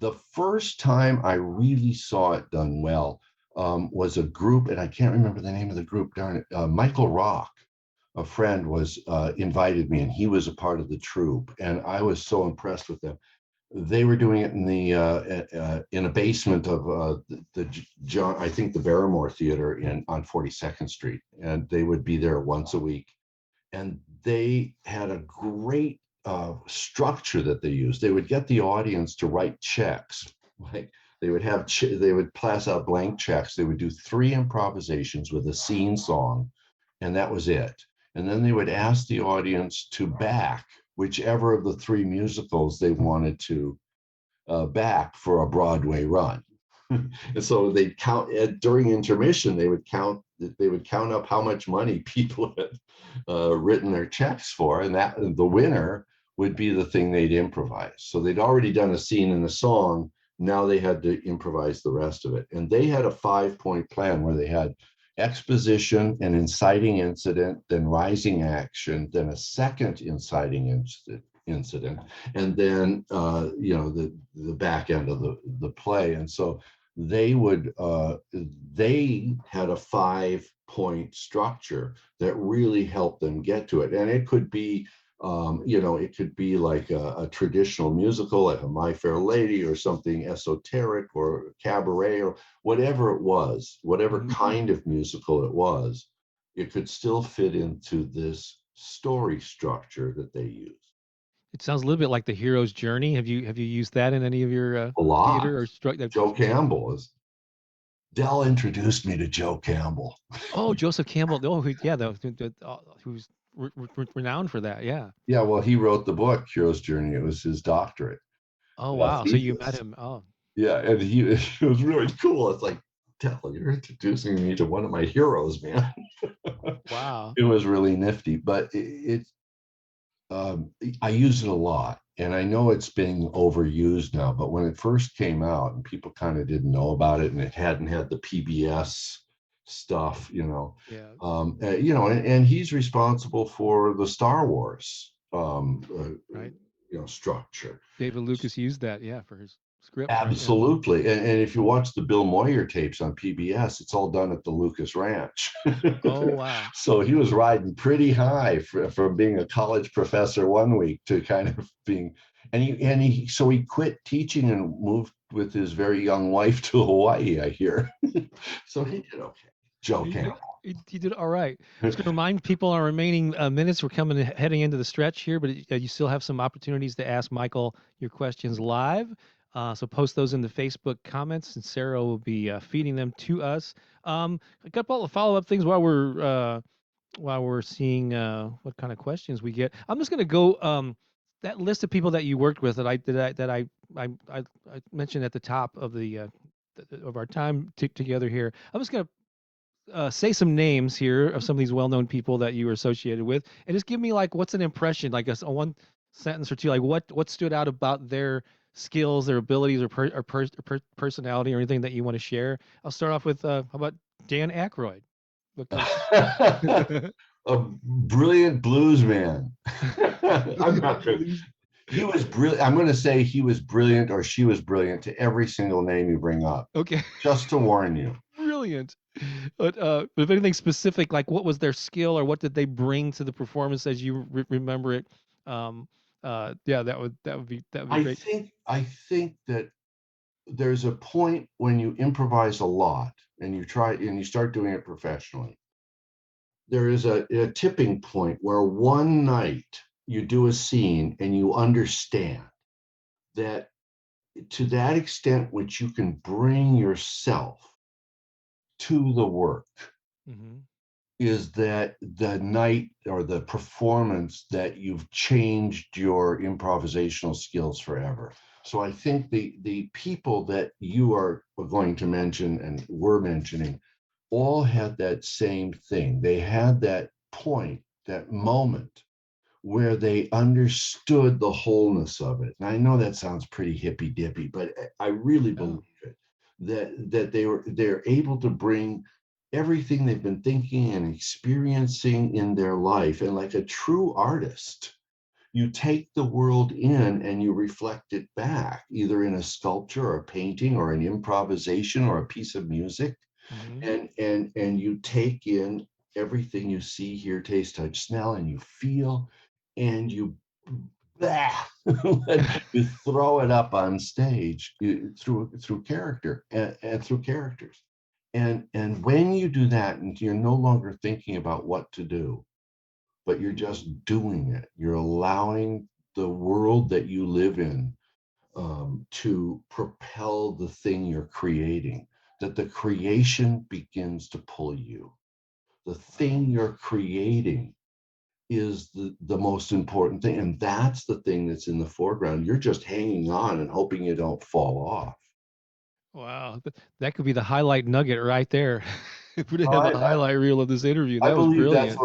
The first time I really saw it done well was a group, and I can't remember the name of the group. Darn it, Michael Rock, a friend, was invited me, and he was a part of the troupe, and I was so impressed with them. They were doing it in a basement of the John, I think the Barrymore Theater on 42nd Street, and they would be there once a week, and they had a great structure that they used. They would get the audience to write checks. Like they would pass out blank checks. They would do 3 improvisations with a scene song, and that was it. And then they would ask the audience to back whichever of the 3 musicals they wanted to back for a Broadway run. And so they'd count during intermission. They would count up how much money people had written their checks for, and that the winner would be the thing they'd improvise. So they'd already done a scene and a song. Now they had to improvise the rest of it, and they had a 5-point plan where they had exposition, an inciting incident, then rising action, then a second inciting incident, and then the back end of the play. And so they had a 5-point structure that really helped them get to it. And it could be it could be like a traditional musical, like a My Fair Lady, or something esoteric, or cabaret, or whatever it was, whatever kind of musical it was. It could still fit into this story structure that they use. It sounds a little bit like the hero's journey. Have you used that in any of your A lot. theater or struck that? Joe Campbell is. Dell introduced me to Joe Campbell. Oh, Joseph Campbell. Oh, who's renowned for that. Yeah. Yeah, well, he wrote the book Hero's Journey. It was his doctorate Oh, wow. So you met thesis. him. Oh, Yeah, and it was really cool. It's like, Dell, you're introducing me to one of my heroes, man. wow. It was really nifty, but I use it a lot, and I know it's being overused now, but when it first came out and people kind of didn't know about it, and it hadn't had the PBS stuff, Yeah. And he's responsible for the Star Wars, Right. structure. David Lucas used that. Yeah, for his script. Right. Yeah. Absolutely. And if you watch the Bill Moyer tapes on PBS, it's all done at the Lucas Ranch. Oh, wow. So he was riding pretty high from being a college professor one week to kind of being, so he quit teaching and moved with his very young wife to Hawaii, I hear. So he did okay. Joe Campbell. He did all right. Just going to remind people our remaining minutes. We're heading into the stretch here, but you still have some opportunities to ask Michael your questions live. So post those in the Facebook comments, and Sarah will be feeding them to us. A couple of follow-up things while we're seeing what kind of questions we get. I'm just going to go that list of people that you worked with that I mentioned at the top of of our time together here. I'm just going to say some names here of some of these well-known people that you were associated with, and just give me like what's an impression, like a one sentence or two, like what stood out about their skills, their abilities, or personality, or anything that you want to share. I'll start off with how about Dan Aykroyd? A brilliant blues man. I'm not sure. He was brilliant. I'm going to say he was brilliant, or she was brilliant, to every single name you bring up. Okay. Just to warn you. Brilliant. But if anything specific, like what was their skill, or what did they bring to the performance as you remember it? Yeah, that would be great. I think that there's a point when you improvise a lot and you start doing it professionally. There is a tipping point where one night you do a scene and you understand that, to that extent which you can bring yourself to the work, is that the night or the performance that you've changed your improvisational skills forever. So I think the people that you are going to mention and were mentioning all had that same thing. They had that point, that moment where they understood the wholeness of it. And I know that sounds pretty hippy dippy, but I really believe it, that they're able to bring everything they've been thinking and experiencing in their life, and like a true artist, You take the world in and you reflect it back, either in a sculpture or a painting or an improvisation or a piece of music. Hmm. And you take in everything you see, hear, taste, touch, smell, and you feel, and you you throw it up on stage through character and through characters. And when you do that, and you're no longer thinking about what to do, but you're just doing it. You're allowing the world that you live in to propel the thing you're creating, that the creation begins to pull you. The thing you're creating is the most important thing. And that's the thing that's in the foreground. You're just hanging on and hoping you don't fall off. Wow, that could be the highlight nugget right there. If we didn't Oh, have a highlight reel of this interview, I that was believe brilliant.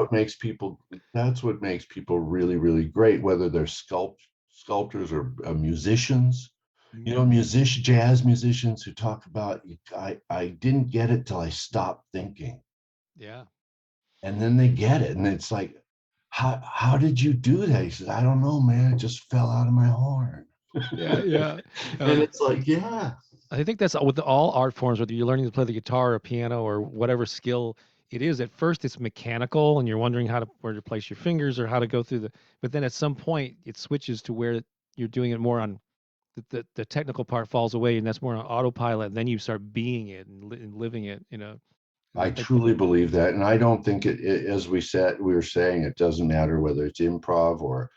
that's what makes people really, really great, whether they're sculptors or musicians. You Mhm. know, jazz musicians who talk about, I didn't get it till I stopped thinking. Yeah, And then they get it. And it's like, how did you do that? He says, I don't know, man. It just fell out of my horn. yeah, yeah. And Uh, it's like, yeah. I think that's with all art forms, whether you're learning to play the guitar or piano or whatever skill it is. At first, it's mechanical, and you're wondering where to place your fingers or how to go through the. But then at some point, it switches to where you're doing it more on the technical part falls away, and that's more on autopilot. And then you start being it and living it. I I, truly believe that. And I don't think as we were saying, it doesn't matter whether it's improv or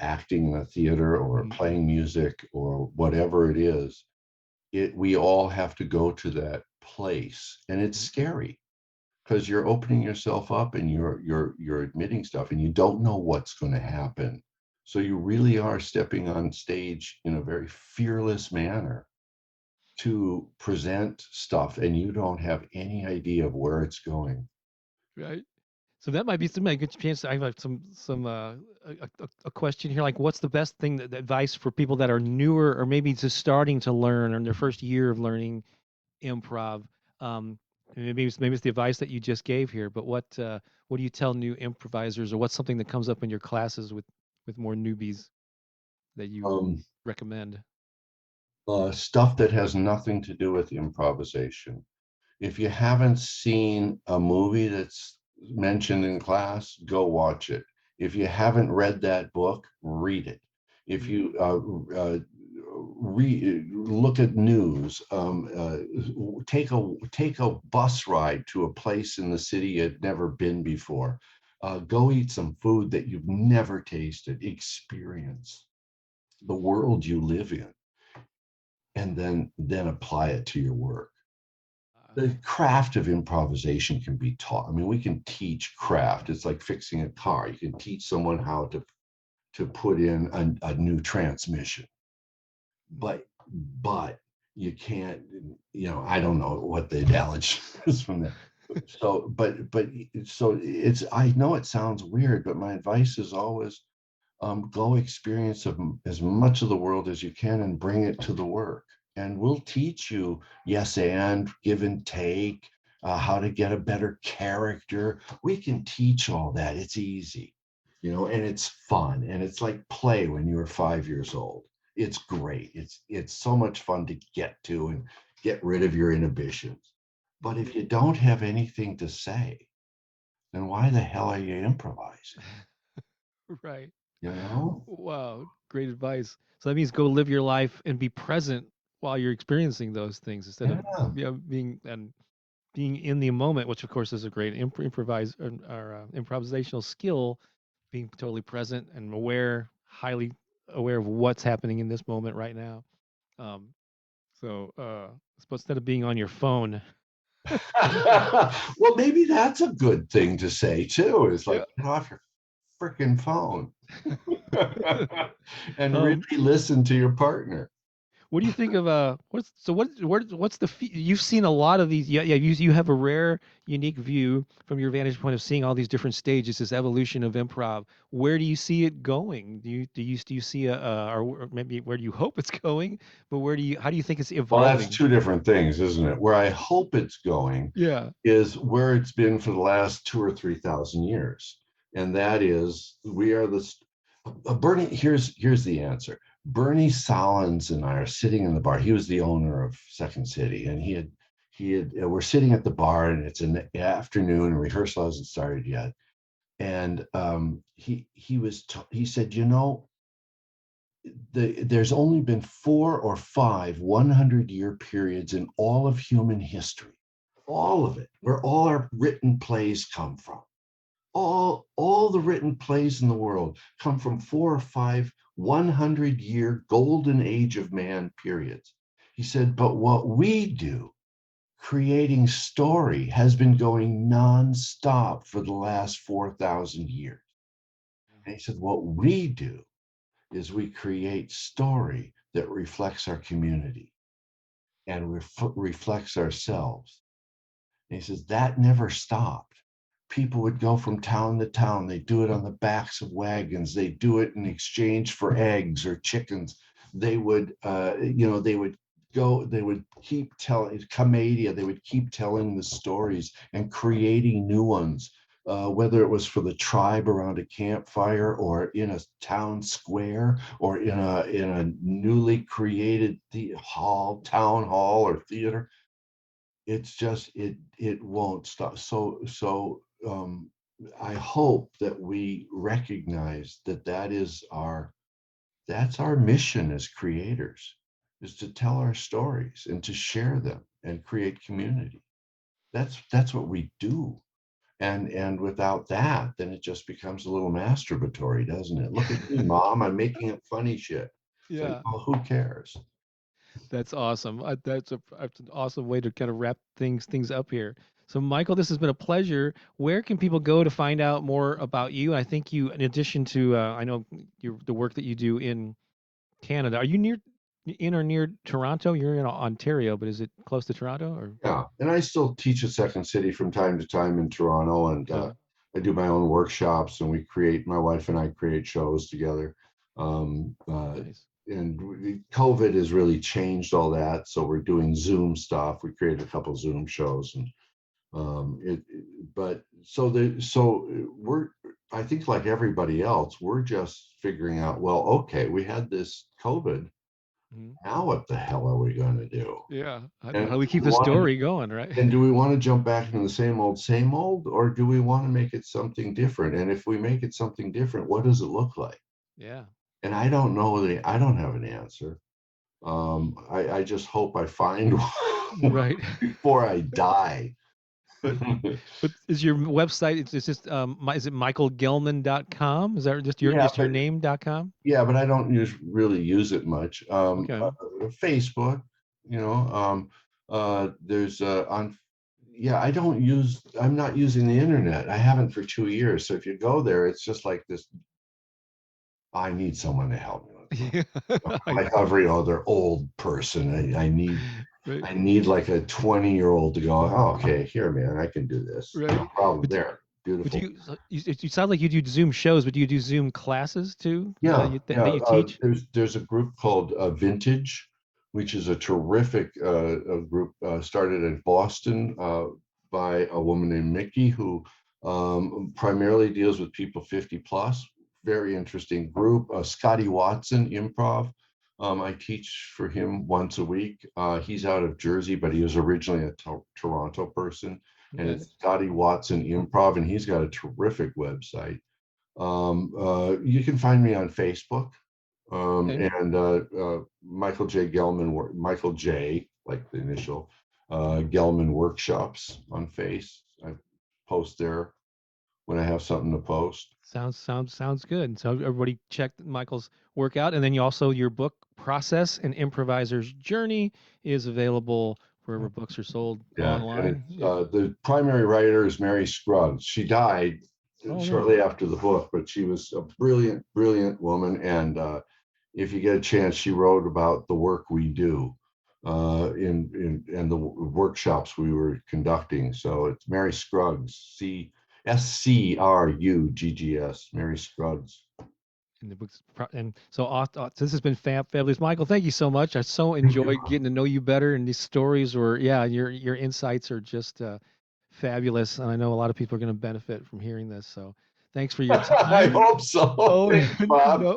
acting in a theater or mm, playing music or whatever it is. We all have to go to that place. And it's mm, scary because you're opening yourself up and you're admitting stuff and you don't know what's going to happen. So you really are stepping on stage in a very fearless manner to present stuff, and you don't have any idea of where it's going. right. So that might be some a good chance. I have some a question here. Like, what's the best thing that advice for people that are newer or maybe just starting to learn or in their first year of learning improv? Maybe it's the advice that you just gave here. But what do you tell new improvisers, or what's something that comes up in your classes with more newbies that you Um, recommend? Stuff that has nothing to do with improvisation. If you haven't seen a movie that's mentioned in class, go watch it. If you haven't read that book, read it. If Mm, you look at news, take a bus ride to a place in the city you'd never been before. Go eat some food that you've never tasted. Experience the world you live in, and then apply it to your work. uh, The craft of improvisation can be taught. I mean, we can teach craft. It's like fixing a car. You can teach someone how to put in a new transmission, mm, but you can't. I don't know what the analogy is from that. So it's. I know it sounds weird, but my advice is always go experience as much of the world as you can and bring it to the work. And we'll teach you yes and give and take, how to get a better character. We can teach all that. It's easy, and it's fun. And it's like play when you were 5 years old. It's great. It's so much fun to get to and get rid of your inhibitions. But mm. if you don't have anything to say, then why the hell are you improvising? Right. You know? Wow, great advice. So that means go live your life and be present while you're experiencing those things instead of Yeah. being in the moment, which of course is a great improvisational skill. Being totally present and aware, highly aware of what's happening in this moment right now. Um, so instead of being on your phone, Well, maybe that's a good thing to say too. Is yeah. like, get off your freaking phone and really um, listen to your partner. What do you think of what's you've seen a lot of these, yeah, you have a rare unique view from your vantage point of seeing all these different stages, this evolution of improv. Where do you see it going? Do you see or maybe where do you hope it's going, but how do you think it's Well, that's evolving? two different things, isn't it? Where I hope it's going Yeah. is where it's been for the last 2 or 3 thousand years, and that is we are Bernie, here's the answer. Bernie Solins and I are sitting in the bar. He was the owner of Second City, and he had we're sitting at the bar, and it's in the afternoon, and rehearsal hasn't started yet. And he said, there's only been 4 or 5 100-year periods in all of human history, all of it, where all our written plays come from. All the written plays in the world come from 4 or 5 100-year golden age of man periods. He said, but what we do, creating story, has been going nonstop for the last 4,000 years. And he said, what we do is we create story that reflects our community and reflects ourselves. And he says that never stopped. People would go from town to town. They do it on the backs of wagons. They do it in exchange for eggs or chickens. They would, they would go. They would keep telling commedia. They would keep telling the stories and creating new ones. Whether it was for the tribe around a campfire, or in a town square, or in a newly created town hall or theater, it's just it won't stop. I hope that we recognize that that's our mission as creators, is to tell our stories and to share them and create community. That's what we do. And without that, then it just becomes a little masturbatory, doesn't it? Look at me, mom, I'm making up funny shit. It's like, Yeah. well, who cares? That's awesome. That's an awesome way to kind of wrap things up here. So, Michael, this has been a pleasure. Where can people go to find out more about you? I think you, in addition to, I know the work that you do in Canada. Are you in or near Toronto? You're in Ontario, but is it close to Toronto or? Yeah, and I still teach at Second City from time to time in Toronto, and Okay, I do my own workshops, and my wife and I create shows together. Um, uh, nice. and COVID has really changed all that, so we're doing Zoom stuff. We created a couple Zoom shows, and but we're, I think, like everybody else, we're just figuring out, well, okay, we had this COVID. Mhm. Now what the hell are we going to do? Yeah. How And do we keep the story going, right? do we want to jump back into the same old, or do we want to make it something different? And if we make it something different, what does it look like? Yeah. And I don't know, I don't have an answer. I just hope I find one Right. before I die. But but is your website? It's just is it michaelgellman.com? Is that just your Yeah, your name.com? but I don't really use it much. Okay. Facebook, there's on. Yeah, I'm not using the internet. I haven't for 2 years. So if you go there, it's just like this. I need someone to help me with Yeah. like every other old person. Right. I need like a 20-year-old to go, oh, okay, here, man, I can do this. No Right. problem But there. but do Beautiful. you, so you sound like you do Zoom shows, but do you do Zoom classes too Yeah, that yeah. you teach? There's a group called Vintage, which is a terrific group started in Boston by a woman named Mickey, who primarily deals with people 50 plus. Very interesting group. Scotty Watson Improv. I teach for him once a week. He's out of Jersey, but he was originally a Toronto person. And Okay. it's Scotty Watson Improv, and he's got a terrific website. You can find me on Facebook, Okay. and Michael J. Gellman, Michael J. like the initial, Gellman workshops on Face. I post there when I have something to post. Sounds good. So everybody check Michael's work out, and then you also your book Process and Improvisers Journey is available wherever books are sold Yeah, and online. it's Yeah. the primary writer is Mary Scruggs. She died Oh no. shortly after the book, but she was a brilliant, brilliant woman. And if you get a chance, she wrote about the work we do in the workshops we were conducting. So it's Mary Scruggs, Scruggs, Mary Scruggs. In the books, and so this has been fabulous, Michael. Thank you so much. I so Thank you. enjoyed getting to know you better, and these stories were, yeah, your insights are just fabulous, and I know a lot of people are going to benefit from hearing this. So Thanks for your I time. hope so. Oh, Thanks, Bob.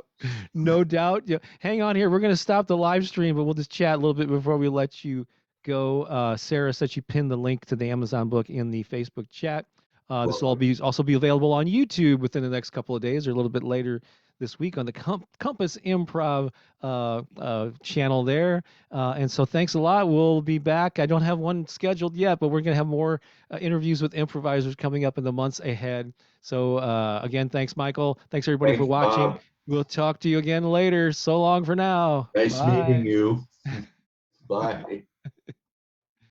no doubt. Yeah, hang on here. We're going to stop the live stream, but we'll just chat a little bit before we let you go. Sarah said she pinned the link to the Amazon book in the Facebook chat. This will all be also be available on YouTube within the next couple of days or a little bit later this week on the Compass Improv channel there. And so thanks a lot. We'll be back. I don't have one scheduled yet, but we're going to have more interviews with improvisers coming up in the months ahead. So again, thanks, Michael. Thanks everybody for Thanks, watching. Bob. We'll talk to you again later. So long for now. Nice meeting Bye. you. Bye.